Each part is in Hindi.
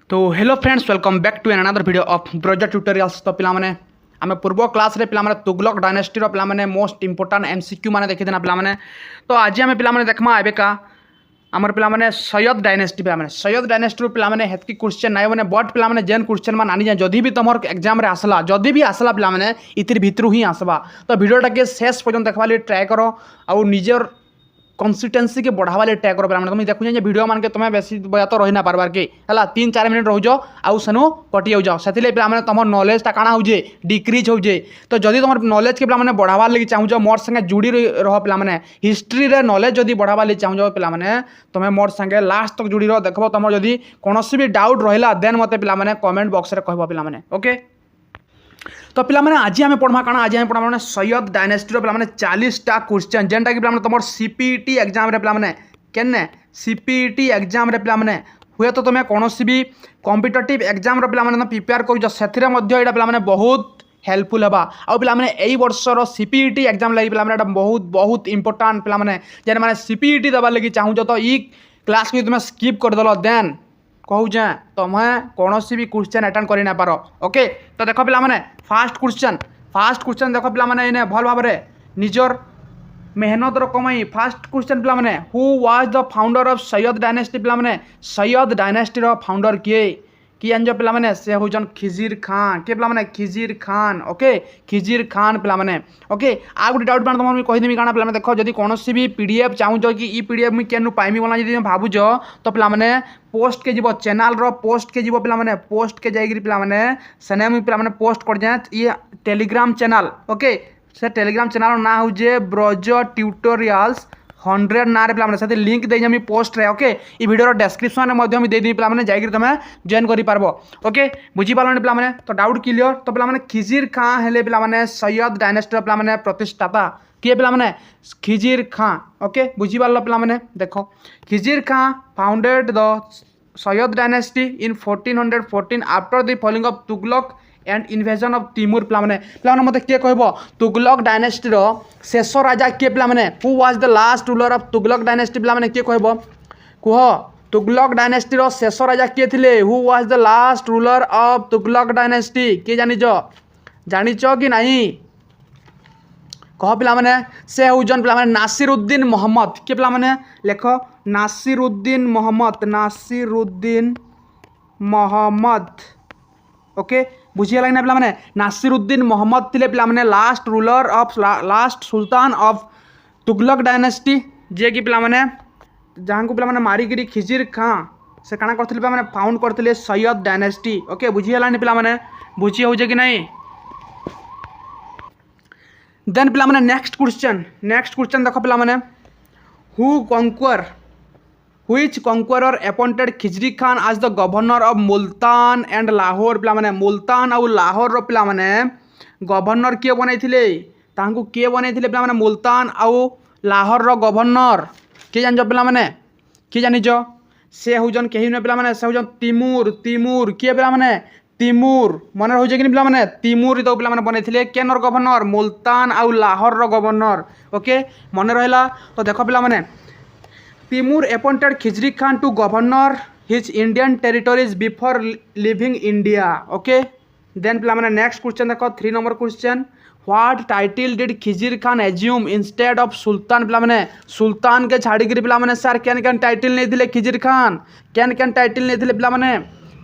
तो hello friends, welcome back to another video of ब्रोजा ट्यूटोरियल्स। तो पिलामाने आम पूर्व क्लास रे पिलामाने तुगलक डायनेस्टी रो पिलामाने मोस्ट इंपोर्टेंट एमसीक्यू माने देखि देना पिलामाने। तो आज आम पिलामाने देखमा एबे का आमर पिलामाने सैयद डायनेस्टी पिलामाने सैयद डायनेस्टी रो पिलामाने हेतकी क्वेश्चन नाय माने बट पिलामाने जेन क्वेश्चन मान आनी जाय जदी भी तमर एग्जाम रे आसला जदी भी आसला पिलामाने इतिर भितरु ही आसबा। तो वीडियोटा के शेष पर्यंत देखबा लिए ट्राई करो और निजर कंसिस्टेंसी के बढ़ावा ले ट्राई करो पिलामाने। तुम देखु जे वीडियो मान के तुम बेसी बया तो रही ना पारबार के हला 3-4 मिनिट रह जाओ आउ सनु कटि जाओ सेतिले पिलामाने तुम नॉलेज ता काना होजे डिक्रीज होजे। तो जदी तुम नॉलेज के पिलामाने बढ़ावा लगी चाहू मोर संगे जुड़ी रह पिलामाने हिस्ट्री रे नॉलेज जदी बढ़ावा ले चाहू पिलामाने तुम मोर संगे लास्ट तक जुड़ी रह देखबो। तुम जदी कोनोसी भी डाउट रहिला देन मते पिलामाने कमेंट बॉक्स रे कहबो पिलामाने ओके। तो पिलामाने आज आम पढ़मा काना आज आम पढ़मा माने सैयद डायनेस्टी रो पिलामाने 40टा क्वेश्चन जेनटा कि पिलामाने तुम सीपीटी एग्जाम रे पिलामाने केने सीपीटी एग्जाम रे पिलामाने हुए तो तुम कोनोसी भी कॉम्पिटिटिव एग्जाम रो पिलामाने प्रिपेयर करू सेथिरे मध्ये एटा पिलामाने बहुत हेल्पफुल हेबा। आ पिलामाने एई वर्षर सीपीटी एग्जाम लागि पिलामाने एटा बहुत बहुत इंपोर्टेंट पिलामाने जेन माने सीपीटी दबा लागि चाहू तो ई क्लास को तुम स्किप कर दलो देन कहूचे तुम्हें कौन भी क्वेश्चन अटेंड कर ना पार ओके। तो देख पिलामाने फास्ट क्वेश्चन देख पिलामाने इने भल भाव निजर मेहनत कमाई फास्ट क्वेश्चन पिलामाने who was the founder of Sayyid dynasty पिलामाने सैयद डायनेस्टी रो फाउंडर किए जानजो पिलामाने से होजन खिजिर खान के पिलामाने खिजिर खान ओके खिजिर खान पिलामाने ओके। आ गुटे डाउट तुम मुझे कहीदेमी काना पिलामाने देखो जदि कौन भी पीडीएफ चाहूच कि ई पीडीएफ मुझे केनु पाइमी बोला जदि भावुच तो पिलामाने पोस्ट के जीव चैनल रो पोस्ट के जीव पिलामाने पोस्ट के जाइगिरी पिलामाने सेने मुझे पिलामाने पोस्ट कर जाए ये टेलीग्राम चैनल ओके। से टेलीग्राम चैनल ना हो जे ब्रोजा ट्यूटोरियल्स 100 ना रे पिलामाने से लिंक दे जमी पोस्ट रे ओके। ई वीडियो डिस्क्रिप्शन में मध्य दे दी पिलामाने जाइगिरी तुम जॉइन करि पारबो ओके बुझी पारलनि पिलामाने। तो डाउट क्लियर। तो पिलामाने खिजिर खान हेले पिलामाने सैयद डायनेस्टी रो पिलामाने प्रतिष्ठाता किए पिलामाने खिजिर खान ओके बुझी पारलो पिलामाने। देखो Khizr Khan founded the Sayyid dynasty in 1414 after the falling of Tughlaq and invasion of Timur पिलामाने मते किए कहबो तुगलक डायनेस्टी रो शेष राजा किए पिलामाने who was the last ruler of Tughlaq dynasty पिलामाने किए कहबो कुह तुगलक डायनेस्टी रो शेष राजा किए थिले who was the last ruler of Tughlaq dynasty किए जानिचो कि नहीं कह पिलामाने से होजन पिलामाने नासिरुद्दीन मोहम्मद के पिलामाने लेख नासिरुद्दीन मोहम्मद ओके बुझिए लगे ना पिलामाने नासिरुद्दीन मोहम्मद थिले पिलामाने last ruler of last sultan of Tughlaq dynasty जे कि पिलामाने जहाँ को पिलामाने मारिगिरी खिजिर खान से काना करथिले पिलामाने फाउंड करथिले सैयद डायनेस्टी ओके बुझिए लानी पिलामाने बुझी हो जे कि नहीं। देन पिलामाने नेक्स्ट क्वेश्चन देखो पिलामाने which conqueror appointed Khizri Khan as the governor of Multan and Lahore पिलामाने मुल्तान और लाहौर रो पिलामाने गवर्नर किए बनैथिले तांको किए बनैथिले पिलामाने मुल्तान और लाहौर रो गवर्नर किए जानजो पिलामाने किए जानिजो से होजन केही न पिलामाने से होजन तिमूर किए पिलामाने तिमूर मन हो कि पिलामाने तिमूर तो पिलामाने बनैथिले केनर गवर्नर मुल्तान और लाहौर रो गवर्नर ओके मन रहिला। तो देखो पिलामाने Timur appointed Khizri Khan to governor his Indian territories before living India okay. Then पिलामाने नेक्स्ट क्वेश्चन देखो 3 number question what title did Khizr Khan assume instead of sultan पिलामाने सुल्तान के छाड़ीगिरी पिलामाने सर केन टाइटल नहीं थिले खिजिर खान केन टाइटल नहीं थिले पिलामाने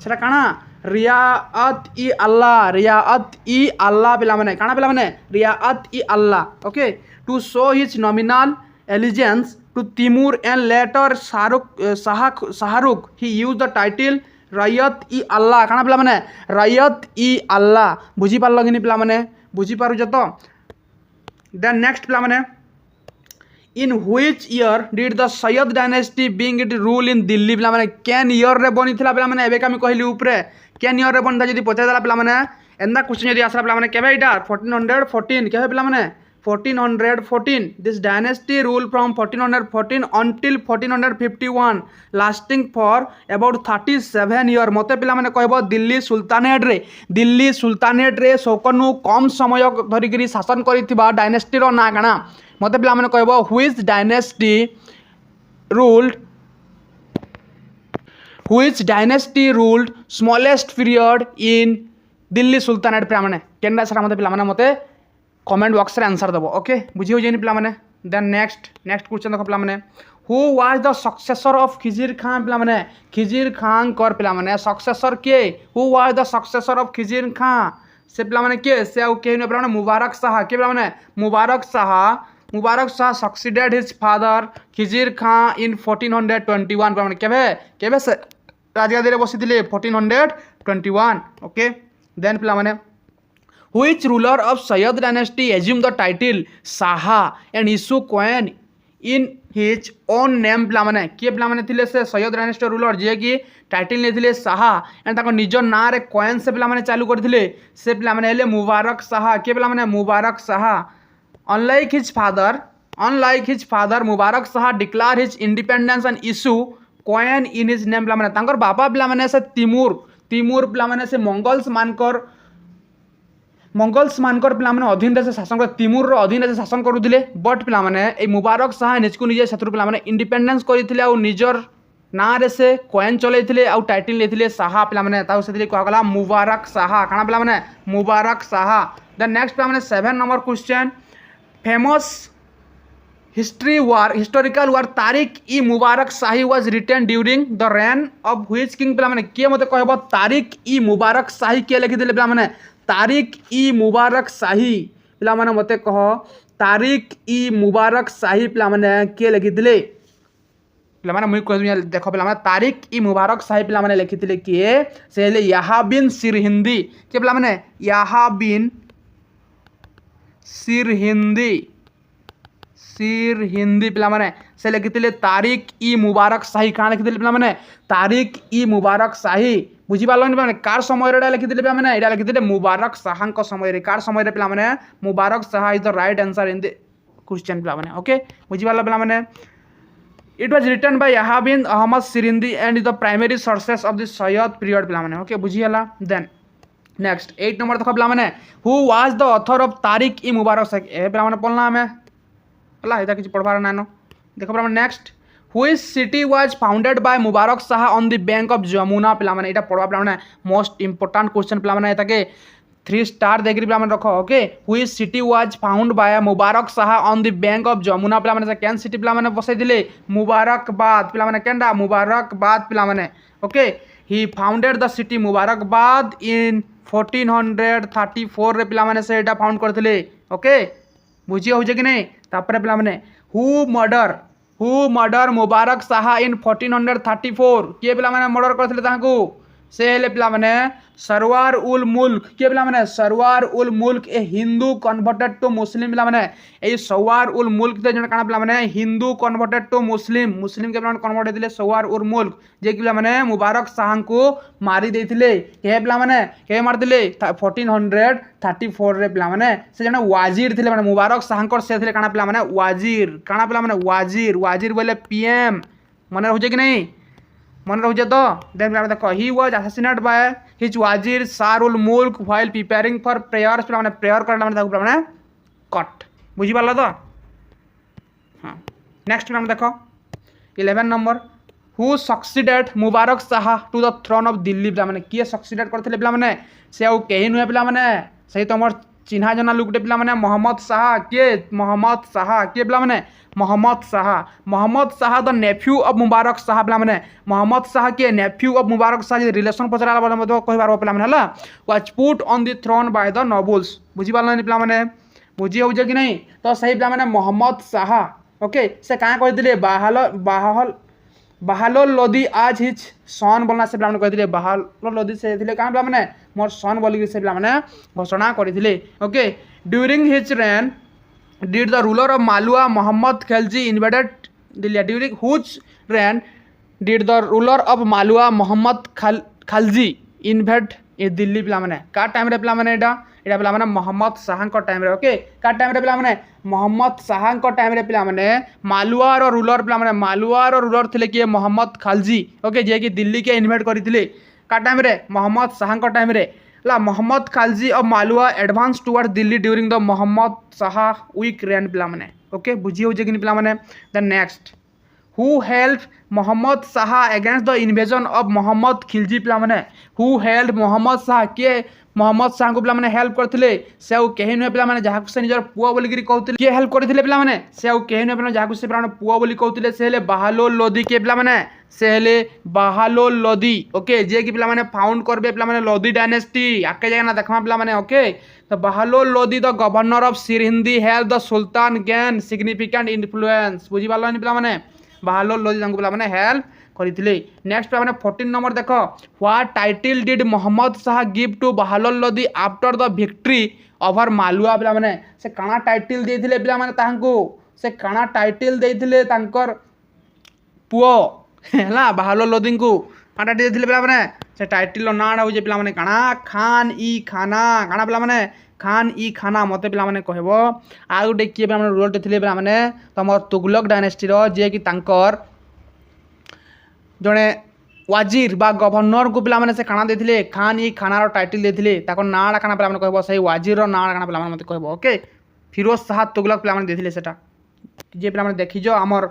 सेटा काना रियाअत ई अल्लाह पिलामाने काना पिलामाने रियाअत ई अल्लाह okay to show his nominal allegiance to Timur and later Shahrukh he used the title Rayat e Allah काना पिला माने Rayat e Allah बुझी पारलो कि नहीं पिला माने बुझी पारुछ तो। देन नेक्स्ट पिला माने in which year did the Sayyid dynasty being it rule in Delhi पिला माने केन ईयर रे बनी थिला पिला माने एबे का मी कहली ऊपरे केन ईयर रे बनता जदी पचा देला पिला माने एंदा क्वेश्चन जदी आसला पिला माने केबे इटा 1414 केबे पिला माने 1414 this dynasty ruled from 1414 until 1451 lasting for about 37 year मते पिला माने कहबो दिल्ली सुल्तानेट रे सोकनु कम समय धरिगिरी शासन करिथिबा डायनेस्टी रो ना काना मते पिला माने कहबो which dynasty ruled Which dynasty ruled smallest period in Delhi sultanate पिलाने केनडा सर मते पिलाने मते कमेंट बॉक्स रे आंसर दबो ओके बुझी हो जेनी पिलाने देन नेक्स्ट क्वेश्चन देखो पिलाने who was the successor of Khizr Khan पिलाने खिजिर खान कर पिलाने सक्सेसर के who was the successor of Khizr Khan से पिलाने के से आउ के न पिलाने मुबारक शाह के पिलाने Mubarak Shah succeeded his father Khizr Khan in 1421 पिलाने केबे से राजगादी रे बसिथिले 1421 ओके देन पिलाने which ruler of Sayyid dynasty assumed the title Shaha and issue coin in his own name पिलाने किए पिलाने थिले से सैयद डायनेस्टी रूलर जे कि टाइटल ने थिले शाह एंड ताको निज ना रे कॉइन से पिलाने चालू करथिले से पिलाने हेले मुबारक शाह के पिलाने Mubarak Shah unlike his father Mubarak Shah declare his independence and issue coin in his name पिलाने तांकर बाबा पिलाने से तिमूर पिलाने से मंगल्स मानकर पिलाने अधीन से शासन कर तिमूर अधीन से शासन करुले बट पिलाने मुबारक शाह निजको निजे से पिलाने इंडिपेंडेंस करते और निजर ना रे से कॉइन चलते आउ टाइटल लेते शाह पिलाने से कहला मुबारक शाह काना पिलाने मुबारक शाह द नेक्स्ट पिलाने 7 number question famous historical war Tariq i Mubarak shahi was written during the reign of which king पिलाने किए मते कहबो तारिक ई मुबारक शाही के लिखिदेले पिलाने तारिक ई मुबारक शाही पिलाने मते कह तारिक ई मुबारक शाही पिलाने के लिखिदेले पिलाने मुई कह देखो पिलाने तारिक ई मुबारक शाही पिलाने लिखिदेले किए से हेले याहा बिन सिरहिंदी के पिलाने याहा बिन सिरहिंदी पिलाने से लिखिते तारिक ई मुबारक शाही क्या लिखिते पिलाने तारिक ई मुबारक शाही बुझी पार्ल पे कार समय लिखिते पिलाने यहाँ लिखिते मुबारक शाह समय कार समय पिलाने Mubarak Shah is the right answer in the question पिलाने ओके बुझी पार्ल पिलाने it was written by Yahya bin Ahmad Sirhindi and the primary sources of the Sayyid period पिलाने ओके बुझीगला देन नेक्स्ट 8 नंबर देख पिलाने who was the author of Tarikh i Mubarak Shahi पिलाने पढ़ना आम है ये किसी पढ़वार नाइन देख पारे next which city was founded by Mubarak Shah on the bank of Jamuna पिलाने यहाँ पढ़वा पिलाने मोस्ट इंपोर्टेंट क्वेश्चन पिलाने ताके 3 स्टार देकर पिलाने रख okay which city was found by Mubarak Shah on the bank of Jamuna पिलाने कैन सिटी पिलाने बसई दिले मुबारकबाद पिलाने केनडा मुबारकबाद पिलाने okay he founded the city मुबारकबाद इन 1434 रे पिलाने से एटा फाउंड करथिले ओके बुझी हो कि नहीं तापर पिलाने हु मर्डर मुबारक शाह इन 1434 किए पिलाने मर्डर करथिले तांको से हेले पिलाने सरवार उल मुल्क किए पिलाने सरवार उल मुल्क ए हिंदू कन्वर्टेड टू मुस्लिम पिलाने ए सरवार उल मुल्क ते जण काना पिलाने हिंदू कन्वर्टेड टू मुस्लिम के पिलाने कन्वर्ट हेतिले सरवार उल मुल्क जे कि पिलाने मुबारक शाह को मारी देथिले के पिलाने के मारथिले 1434 रे पिलाने से जण वाजिर थिले माने मुबारक शाह को से थिले काना पिलाने वाजिर बोले पीएम मन रहउजे कि नहीं मन रहुजे तो देन देखो he was assassinated by his wazir Sarwar ul Mulk while preparing for prayers पिलाने प्रेयर करला माने पिलाने कट बुझी पारला तो हां नेक्स्ट पिलाने देखो 11 number who succeeded Mubarak Shah to the throne of Delhi पिलाने किए सक्सीडेड करथिले पिलाने से आउ केही नुहे पिलाने सही तमर चिन्हा जना लुकटे पिलाने मोहम्मद शाह के पिलाने Mohammad Shah the nephew of Mubarak Shah पिलाने मोहम्मद शाह के nephew of Mubarak Shah relation पचरा बोले मतो कहि पारबो पिलाने हला was put on the throne by the nobles बुझी पारलनि पिलाने बुझी हो कि नहीं तो सही पिलाने मोहम्मद शाह ओके से का कहि दिले बहालो लोदी आज हिज सन बोलना से पिलाने कहि दिले बहालो लोदी से दिले का पिलाने मोर सन बोली से पिलाने घोषणा करथिले okay during his rain did the ruler of Malwa Muhammad Khalji invaded Delhi during whose reign did the ruler of Malwa Muhammad Khalji invade Delhi पिलाने का टाइम रे पिलाने एटा पिलाने मोहम्मद शाह को टाइम रे ओके का टाइम रे पिलाने मोहम्मद शाह को टाइम रे पिलाने मालवार रूलर पिलाने मालवार रूलर थिले कि मोहम्मद खालजी ओके जे कि दिल्ली के इन्वेड करथिले का टाइम रे मोहम्मद शाह को टाइम रे ला Mohammad Khalji of Malwa advance toward Delhi during the Mohammad Shah weak reign पिलाने ओके बुझी हो कि पिलाने the next who help Mohammad Shah against the invasion of Mohammad Khilji पिला माने हु हेल्प मोहम्मद शाह किए मोहम्मद शाह को पिला माने हेल्प करथिले से au केहि नुहे पिला माने जहा से निजर पुआ बोली गिरी कहथिले किए हेल्प करथिले पिला माने से au केहि नुहे पिला जहा से पिला माने पुआ बोली कहथिले से हेले बहालोल लोदी के पिला माने से हेले बहालोल लोदी ओके जे कि पिला माने फाउंड करबे पिला माने लोदी डायनेस्टी आके जाना देखमा पिला माने ओके तो Bahlol Lodi the governor of Sirhindi help the sultan gain significant influence बुझी पारलनि पिला माने बहालोल लोदी तांको पिला माने हेल्प करथिले नेक्स्ट पिला माने 14 नंबर देखो what title did Muhammad Shah give to Bahlol Lodi after the victory over Malwa पिला माने से काना टाइटल देथिले पिला माने तांको से काना टाइटल देथिले तांकर पुओ हैला बहालोल लोदी को काना देथिले पिला माने से टाइटल नाडा हो जे पिला माने काना खान ई खाना काना पिला माने खान ई खाना मते पिला माने कहबो आ गुटे किए पिला माने रूल देथिले पिला माने तमर तुगलक डायनेस्टी रो जे कि तांकर जड़े वाजिर बा गवर्नर को पिला माने से काना देथिले खान ई खाना रो टाइटल देथिले ताको नाडा काना पिला माने कहबो सही वाजिर रो नाडा काना पिला माने मते कहबो ओके फिरोज शाह तुगलक पिला माने देथिले सेटा जे पिला माने देखिजो हमर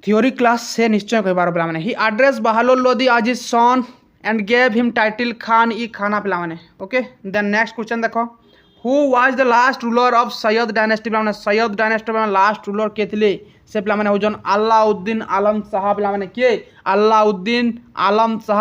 थियोरी क्लास से निश्चय कहबार पिला माने ही address Bahlol Lodi as his son and gave him title Khan ई खाना पिला माने ओके देन नेक्स्ट क्वेश्चन देखो who was the last ruler of Sayyid dynasty पिला माने सैयद डायनेस्टी में लास्ट रूलर के थिले से पिला माने होजन अलाउद्दीन आलम शाह पिला माने के Alauddin Alam Shah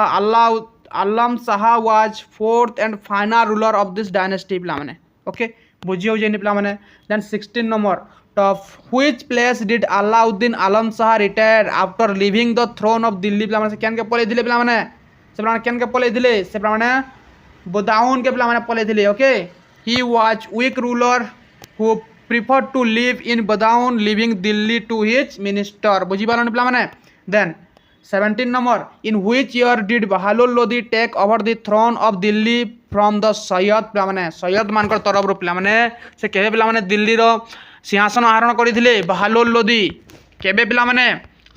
Alam Shah was fourth and final ruler of this dynasty पिला माने ओके बुझी हो जेनी पिला माने then 16 number of which place did Alauddin Alam Shah retire after leaving the throne of Delhi पिला माने से केन के पले दिले पिला माने से पिला माने केन के पले दिले से पिला माने बदाऊन के पिला माने पले दिले okay he was weak ruler who preferred to live in Badaun leaving Delhi to his minister बुझी पालन पिला माने then 17 number in which year did Bahalol Lodi take over the throne of Delhi from the Sayyid पिला माने सैयद मानकर तरफ रो पिला माने से केबे पिला माने दिल्ली रो सिंहासन आहरण करथिले बहालोल लोदी केबे पिला माने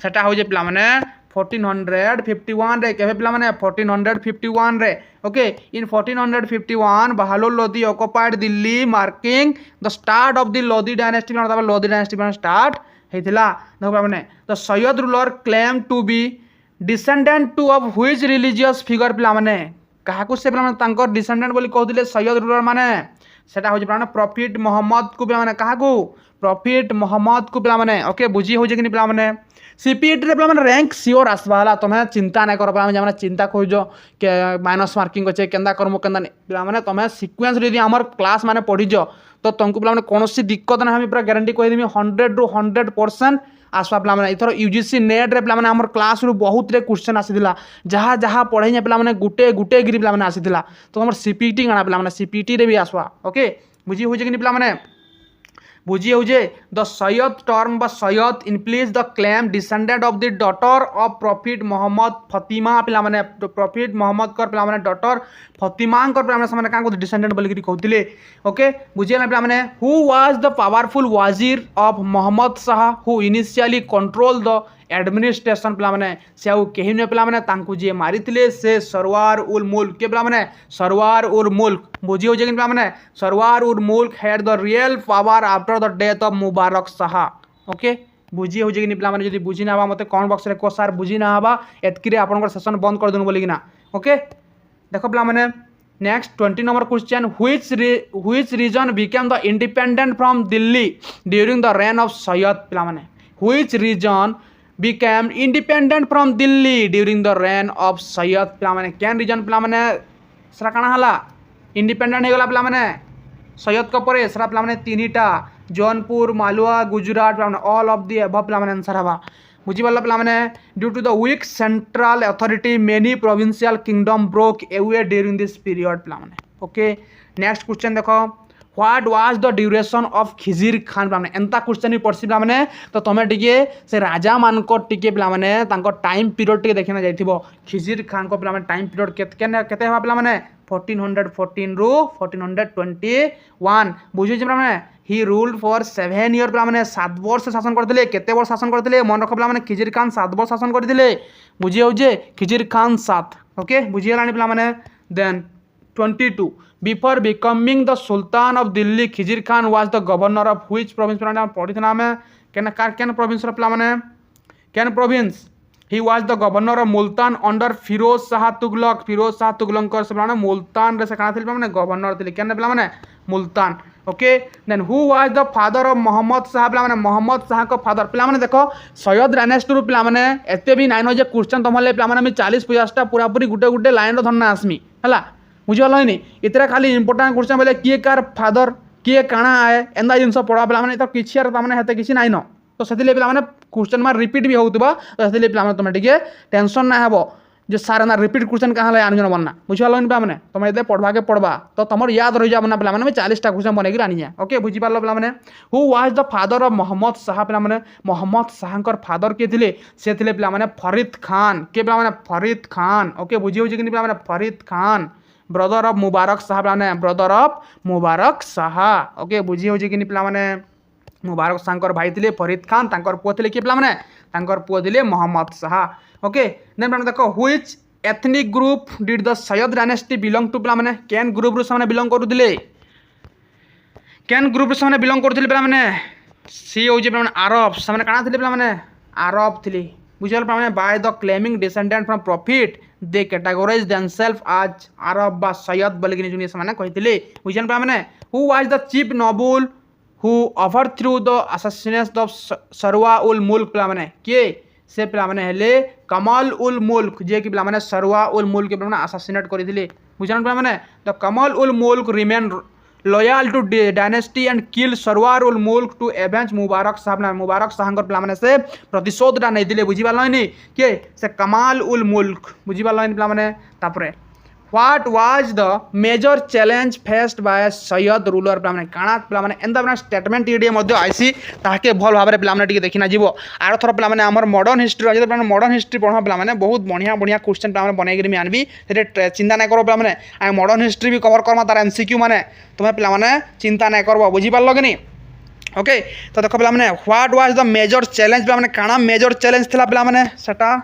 सेटा हो जे पिला माने 1451 रे केबे पिला माने 1451 रे okay in 1451 Bahlol Lodi occupied Delhi marking the start of the Lodi dynasty मतलब लोदी डायनेस्टी स्टार्ट हेतिला देखो पिला माने the Sayyid ruler claim to be descendant to of which religious figure पिला माने काहाकू से पिला माने तांकर डिसेंडेंट बोली कहथिले सैयद रूलर माने सेटा हो पिला प्रॉफिट मोहम्मद को पिला माने काहाकू प्रॉफिट मोहम्मद को पिला माने ओके बुझी हो जे कि पिला माने सीपीटी रे पिला माने रैंक सियोर आसबाला तमे चिंता नै कर पिला माने चिंता खोजो के माइनस मार्किंग अछि केंदा करमो केंदा पिला माने तमे सीक्वेंस यदि हमर क्लास माने पढिजो तो तुमको पिला माने कोनोसी दिक्कत ना हम पूरा गारंटी कहि देमी 100 रु 100% आसवा पिला माने इथर यूजीसी नेट रे पिला माने हमर क्लास रु बहुत रे क्वेश्चन आसीदिला जहा जहा पढै ने पिला माने गुटे गुटे गिरी पिला माने आसीदिला तो हमर सीपीटी गाना पिला माने सीपीटी रे भी आसवा ओके बुझी हो जे कि पिला माने बुझी हो जे द सैयद टर्म बा Sayyid implies the claim descendant of the daughter of prophet Muhammad Fatima पिला माने प्रॉफिट मोहम्मद कर पिला माने डॉटर फतिमा कर पिला माने समान का को डिसेंडेंट बोली कि कहतिले ओके बुझिया पिला माने who was the powerful wazir of Mohammad Shah who initially control the administration पिला माने से आउ केहि ने पिला माने तांकु जे मारितिले से सरवार उल मुल्क के पिला माने सरवार उल मुल्क बुझी हो जे पिला माने सरवार उल मुल्क had the real power after the death of Mubarak Shah okay बुझी हो जे पिला माने जदी बुझी ना आबा मते कमेंट बॉक्स रे को सर बुझी ना आबा एतकी रे आपनकर सेशन बंद कर देनु बोली कि ना ओके देखो पिला माने next 20 number question which region became the independent from Delhi during the reign of Sayyid पिला माने which region became independent from Delhi during the reign of Sayyid पिला माने केन रीजन पिला माने सरा काना हला इंडिपेंडेंट हे गला पिला माने सैयद को परे सरा पिला माने तीनटा जौनपुर मालवा गुजरात पिला माने ऑल ऑफ द अबव पिला माने आंसर हवा बुझी पाला पिला माने due to the weak central authority many provincial kingdom broke away during this period पिला माने ओके नेक्स्ट क्वेश्चन देखो what was the duration of Khizr Khan पिला माने एंता क्वेश्चन ही पड़सी पिला माने तो तमे टिके से राजा मान को टिके पिला माने तांको टाइम पीरियड टिके देखिना जाइथिबो खिजिर खान को पिला माने टाइम पीरियड केते हवा पिला माने 1414 रु 1421 बुझि पिला माने ही रूल्ड फॉर 7 ईयर पिला माने 7 वर्ष शासन करथिले केते वर्ष शासन करथिले मन रख पिला माने खिजिर खान 7 वर्ष शासन करथिले बुझि हो जे खिजिर खान 7 ओके बुझि लानी पिला माने then 22 before becoming the sultan of Delhi Khizr Khan was the governor of which province पिला पढिथना में केन कार केन प्रोविंस रा पिला माने केन province he was the governor of Multan under Firoz Shah Tughlaq से पिला मुल्तान रे से काना थिले पिला गवर्नर थिले केन पिला Multan okay then who was the father of Mohammad Shah पिला मोहम्मद शाह को फादर पिला देखो सैयद डायनेस्टी रु पिला एते भी नाइन जे क्वेश्चन तुम पिला 40-50टा पूरा पूरी गुटे गुटे लाइन धरना आसमी है बुझिगल नी इतने खाली इंपोर्टाट क्वेश्चन बोले किए कार फादर किए काଣା आए एंदा जिनस पढ़ा पिला तो किसी हेते किसी नाइन तो से पे क्वेश्चन मार रिपीट भी होगा तो से पे तुम टे टेंशन ना हे जो सारे ना रिपीट क्वेश्चन कहाँ आनजन बनना बुझिगल पे तुम ये पढ़वा के पढ़वा तो तुम याद रही जाना पे 40टा क्वेश्चन बनैक आनी जाए ओके बुझिपार पे who was the father of Mohammad Shah पे मोहम्मद शाह फादर किए थे से पे फरीद खान के पे फरीद खान ओके बुझी कि पे फरीद खान ब्रदर ऑफ मुबारक शाह पे brother of Mubarak Shah okay बुझी कि पे मुबारक शाह भाई थे फरीद खान पुओ थे किए पे पुओ थे मोहम्मद शाह ओके देन पे देखो which ethnic group did the Sayyid dynasty belong to पे केन ग्रुप से बिलोंग करुले केन ग्रुप से बिलोंग करुले पे सी हूँ आरब से काଣା थे पे आरब थे बुझल पे by the claiming descendant from prophet they categorize themselves as Arab बा सैयद बोलिक से कहते बुझल पे who was the chief noble who overthrew the assassination of Sarwar ul मुल्क पे किए से पे हेले कमाल उल मुल्क जे कि पे सरवा उल मुल्क पे असैसिनेट करते बुझल पे the Kamal ul Mulk remain loyal to dynasty and kill Sarwar ul Mulk to avenge मुबारक शाह पे से प्रतिशोधटा नहीं बुझीपारे किए से कमाल उल मुल्क बुझीपारे पे what was the major challenge faced by Sayyid ruler पे काଣା पे एंता स्टेटमेंट ये आईसी ताके भल भाव में पे देखना जीव आर थर पे आम मॉडर्न हिस्ट्री पे मॉडर्न हिस्ट्री पढ़ा पे बहुत बढ़िया बढ़िया क्वेश्चन पे बनईकि आनबी से चिंता नहीं कर पे मॉडर्न हिस्ट्री भी कवर करमा तार एमसीक्यू मैंने तुम्हें पे चिंता नहीं कर बुझीपार कि नहीं ओके तो देख पे what was the major challenge पे काଣା मेजर चैलेंज थी पे सेटा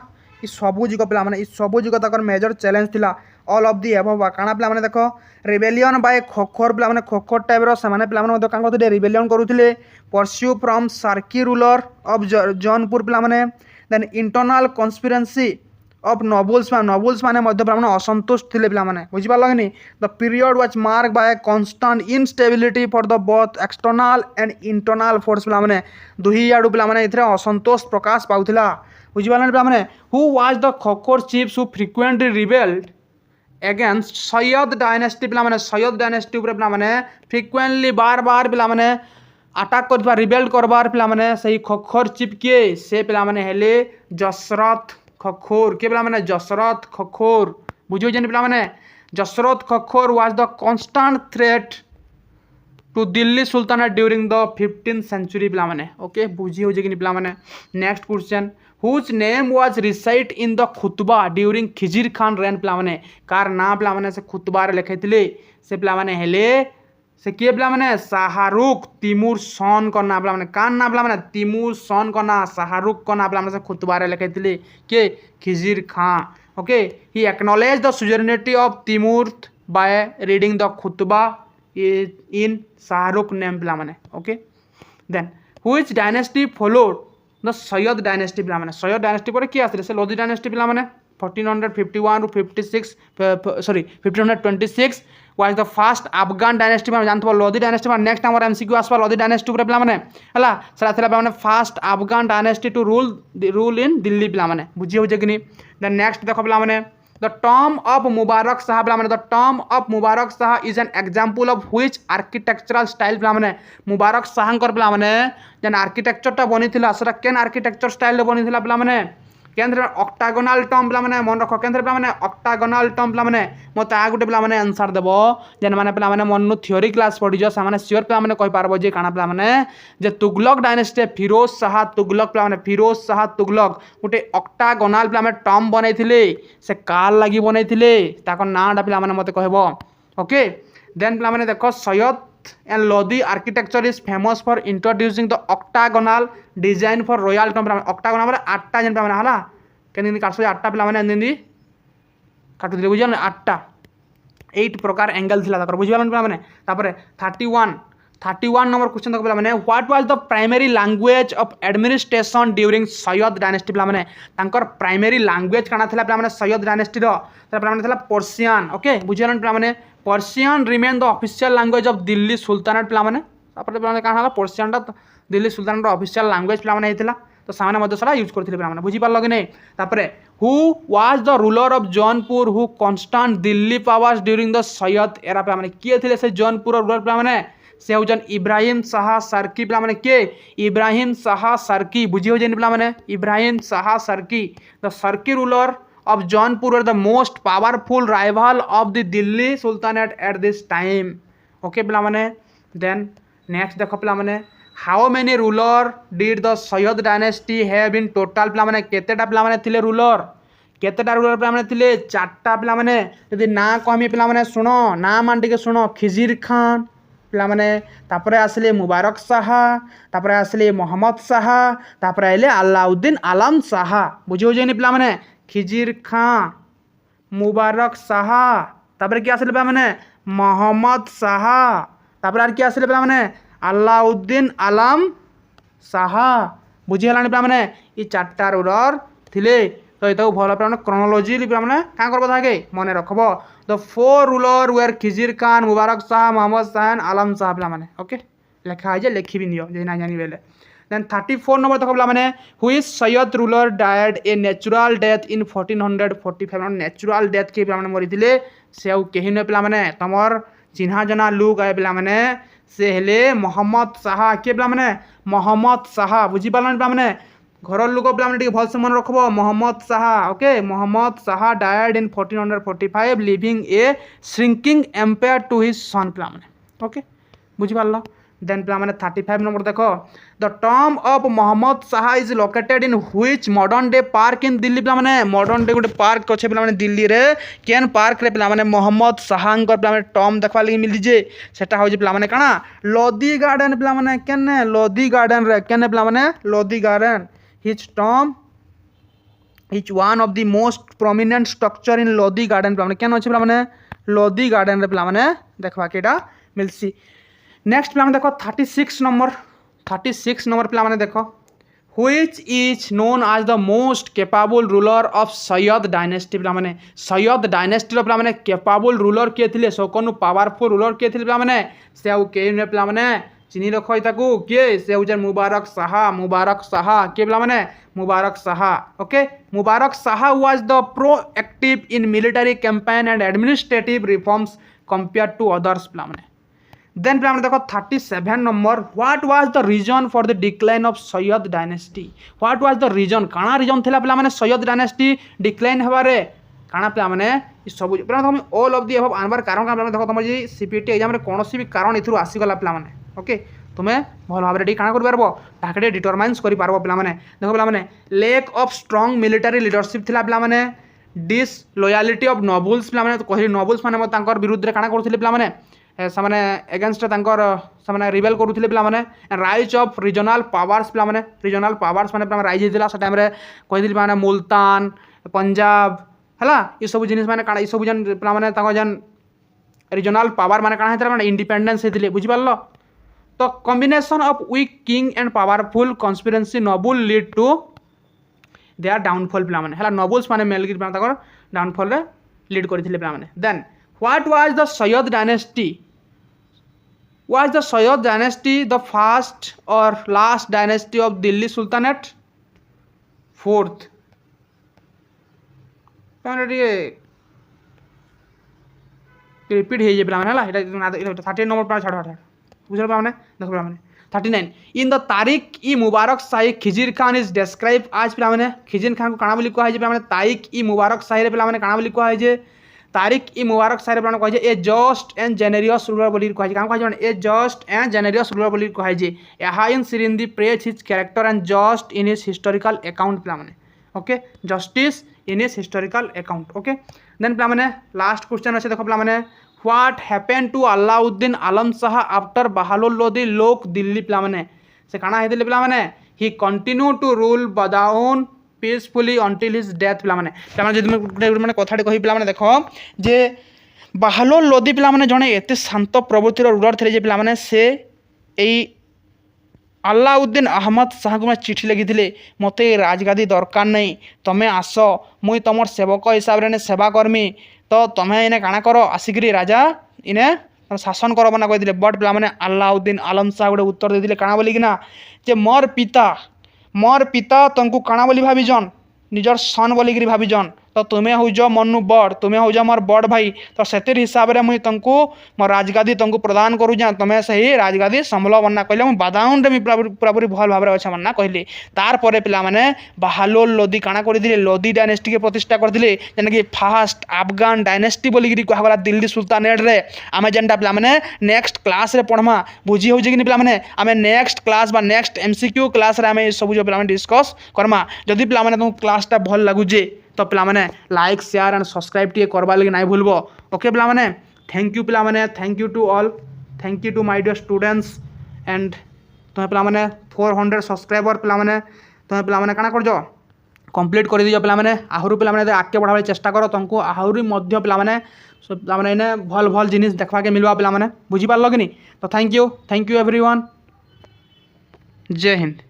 सबुजुग पे सबुजुग तक मेजर चैलेंज थी ऑल ऑफ दी एबव काଣା पे देखो रिबेलियन बाय खोखोर पे खोखोर टाइप से पे रिबेलियन करुले pursue from Sharqi ruler of Jaunpur पे then internal conspiracy of nobles माने असंतुष्ट थे पे बुझीपार कि the period was mark by constant instability for the both external and internal force पे दुही आड़ू पे असंतोष प्रकाश पाला बुझीपार पे who was the Khokhar chiefs who frequently rebelled against Sayyid dynasty पे सैयद डायनेस्टी पे फ्रिक्वेंटली बार बार पे अटाक कर रिबेल्ड करबार पे सही खोखोर चीफ किए से पे हेले जसरथ खोखोर के पे जसरथ खोखोर बुझे पे Jasrat Khokhar was the constant threat to Delhi sultanate during the 15th century पे ओके बुझी कि पे next question whose name was recite in the khutba during Khizr Khan reign पे कार ना पे से खुतबार लिखे से पे हेले से किए पे शाहरुख तिमूर सन का ना पे कार ना पे तिमूर सन का ना शाहरुख का ना पे से खुतबार लिखे के Khizr Khan okay he acknowledge the suzerainty of Timur by reading the khutba in Shahrukh name पे okay then which dynasty followed the Sayyid dynasty पे सैयद डायनेस्टी पर किए आसते से लोधी डायनेस्टी पे 1451 टू 1526 was the first Afghan dynasty में जानते लोधी डायनेस्टी में नेक्स्ट आम एमसीक्यू आसवा लोधी डायनेस्टी पे है first Afghan dynasty to rule in Delhi पे बुझे कि देन नेक्स्ट देख पे the term of Mubarak Shah पे the term of Mubarak Shah is an example of which architectural style पे मुबारक शाह पे जेन आर्किटेक्चरटा बनी केन आर्किटेक्चर स्टाइल बनी पे केंद्र ऑक्टागोनल टर्म पे मन रख केंद्र पे ऑक्टागोनल टर्म पे मत आ गोटे पे आंसर देव जेन मैंने पे मन थियोरी क्लास पढ़ीज से सियोर पे कहीपर जे काଣା पे जे तुगलक डायनेस्टी फिरोज शाह तुगलक पे फिरोज शाह तुगलक गोटे ऑक्टागोनल पे टर्म बनई से कार लगी बनई नाटा पे मत कह ओके देन पे देख Sayyid and Lodhi architecture is famous for introducing the octagonal design for royal टर्म ऑक्टागोनल 8टा जेन पे है केन काट 8टा पे काटुले बुझे 8टा 8 प्रकार एंगल थी बुझे पे 31 31 नंबर क्वेश्चन देखो पिला माने what was the primary language of administration during Syed dynasty पिला माने तांकर प्राइमरी लैंग्वेज काना थिला पिला माने सैयद डायनेस्टी रो पिला माने थिला पर्शियन ओके बुझियलन पिला माने Persian remain the official language of Delhi sultanate पिला माने तापर पिला माने काना हला पर्शियन दा दिल्ली सुल्तानेट रो ऑफिशियल लैंग्वेज पिला माने हेतिला तो सामने मध्य सला यूज करथिले पिला माने बुझि पारलो कि नै तापर who was the ruler of Jaunpur who constant Delhi powers during the Syed era पिला माने किए थिले से जौनपुर रूलर पिला माने से होजन इब्राहिम शाह सर्की पिला माने के इब्राहिम शाह सर्की बुझी हो जेन पिला माने Ibrahim Shah cerci the cerci ruler of Jaunpur were the most powerful rival of the Delhi sultanate at this time okay पिला माने देन नेक्स्ट देखो पिला माने how many ruler did the Sayyid dynasty have in total पिला माने केतेटा पिला माने थिले रूलर केतेटा रूलर पिला माने थिले चारटा पिला माने यदि ना कहमी पिला माने सुनो ना मान टिके सुनो खिजिर खान पिला माने तापरे आसले मुबारक शाह तापरे आसले मोहम्मद शाह तापरे आइले अलाउद्दीन आलम शाह बुझी हो जेनी पिला माने खिजिर खान मुबारक शाह तापरे के आसले पिला माने मोहम्मद शाह तापरे आर के आसले पिला माने अलाउद्दीन आलम शाह बुझी हलानी पिला माने ई चारटा रूलर थिले तो ये भल पे क्रोनोलोजी पे क्या करब थाके मन रखब the 4 ruler were Khizr Khan Mubarak Shah Muhammad Shah Alam Shah पे ओके लिखा है लिखी भी नियो जे ना जानी बेले देन 34 नंबर तक पे हुई Sayyid ruler died a natural death in 1445 natural death के मरी से कही नुहे पे तुम चिन्हा जना लुक आए पे से हेले मोहम्मद शाह किए पे मोहम्मद शाह बुझी पार्ल पे घर लोक पे भलसे मन रखब Mohammad Shah okay Mohammad Shah died in 1445 living a shrinking empire to his son पे ओके बुझी पार्ल देन पे 35 नंबर देख the tomb of Mohammad Shah is located in which modern day park in Delhi पे मॉडर्न डे गोटे पार्क अच्छे पे दिल्ली रे केन पार्क रे पे मोहम्मद शाह पे टॉम देखा लगी मिली जे सेटा हो पे काना लोधी गार्डन पे केने लोधी गार्डन रे केने पे Lodhi garden his Tom is one of the most prominent structure in Lodhi garden पे केन अच्छे पे लोधी गार्डन रे पे देखा केटा मिलसी नेक्स्ट पे देखो 36 नंबर पे देखो which is known as the most capable ruler of Sayyid dynasty पे सैयद डायनेस्टी पे कैपेबल रूलर किए थे सबकनु पावरफुल रूलर किए थे पे से आउ कई पे चिन्ह रख किए से हूँ मुबारक शाह किए पे Mubarak Shah okay Mubarak Shah was the proactive in military campaign and administrative reforms compare to others पे देन पे देखो 37 number what was the reason for the decline of Sayyid dynasty what was the reason काना रीजन थिला पे सैयद डायनेस्टी डिक्लाइन हेबारे काना पे सब तुम ऑल ऑफ दी एबव आनबार कारण का देखो तुम जी सीपीटी एग्जाम रे कोनोसी भी कारण इथु आसीगला पे ओके तुम्हें भल भाव में काण कर डिटरमाइंस कर पे देखो पे lack of strong military leadership थिला पे डिस लॉयलिटी ऑफ नोबल्स पे कहली नोबल्स माने विरुद्ध काण करथिले पे से एगेन्स्ट से रिबेल करुले पे राइज ऑफ रिजनल पावर्स पे रिजनल पावर्स मैंने राइज होता से टाइम कही मैंने मुल्तान पंजाब है ये सब जिन मैंने ये सब जन पे जेन रिजनल पावर मैंने काण होता इंडिपेंडेंस होते बुझिपार तो combination of weak king and powerful conspiracy noble lead to their downfall पे नोबल्स मैंने मिलकर डाउनफॉल लीड करते पे then what was the Sayyid dynasty was the Sayyid dynasty the first or last dynasty of Delhi Sultanate? Fourth. Repeat है पे 30 नंबर पे छाड़ बुझल पे देखो पे 39 in the Tariq i Mubarak shahi Khizr Khan is describe आज पे खिजिर खान को काना बोली कहा पे तारिक ई मुबारक शाही पे काना बोली कहा तारिक ई मुबारक शाही पे कहे a just and generous ruler बोली कहे a just and generous ruler बोली कहे यहाँ इन Sirhindi praise his character and just in his historical account पे okay justice in his historical account okay then पे लास्ट क्वेश्चन अच्छे देखो पे what happen to Alauddin Alam Shah after Bahlul Lodi लोक दिल्ली पे से काना होते पे he continue to rule Badaun peacefully until his death पे कथाटी कही पे देख जे बहालुल लोदी पे जड़े एत शांत प्रवृत्तिर रूलर थे पे से এই আল্লাউদ্দিন আহমদ শাহକୁ मैं चिठी लिखिले मते राजगादी दरकार नहीं तमें आस मुई तुम सेवक हिसाब से सेवा करमी तो तुम्हें इने काଣା कर आसिकी राजा इने शासन कर ना कही बट पे अल्लाउद्दीन आलम शाह गोटे उत्तर देते काଣା बोलिकिना जे मोर पिता तुमको काଣା बोली भाविजन निजर सन बोलिकी भाविजन तो तुम्हें हौज मनु बड़ तुम्हें हौज मोर बड़ भाई तो से हिसाब से मुई तुमको मोर राजगादी तुमको प्रदान करूँ तुम्हें सही राजगादी संभल बना कहले मुझे बादाउंड में पूरापूरी भल भाव अच्छे मना कहली तार पर पे बाहालोल लोदी काଣା करते लोदी डायनेस्टी के प्रतिष्ठा करते जेनकि फास्ट अफगान डायनेस्टी बोलिकी कहगला दिल्ली सुल्तानेट रे आम जेनटा पे नेक्स्ट क्लास रे पढ़मा बुझी हो कि पे आम next class next MCQ class रे आम सब जो पे डिस्कस करमा जदि पे तुमको क्लासटा भल लगुचे तो पे लाइक शेयर एंड सब्सक्राइब टे करवा लगे नहीं भूलब ओके पे थैंक यू पे thank you to all thank you to my dear students and तुम्हें पे 400 सब्सक्राइबर पे तुम्हें पे काଣା कर कंप्लीट कर दीजिए पे आहरी पे आगे बढ़ावे चेष्टा कर तुमको आहरी पे भल भल जिनिस देखा के मिलवा पे बुझीपार कि नहीं तो थैंक यू एवरीवन जय हिंद।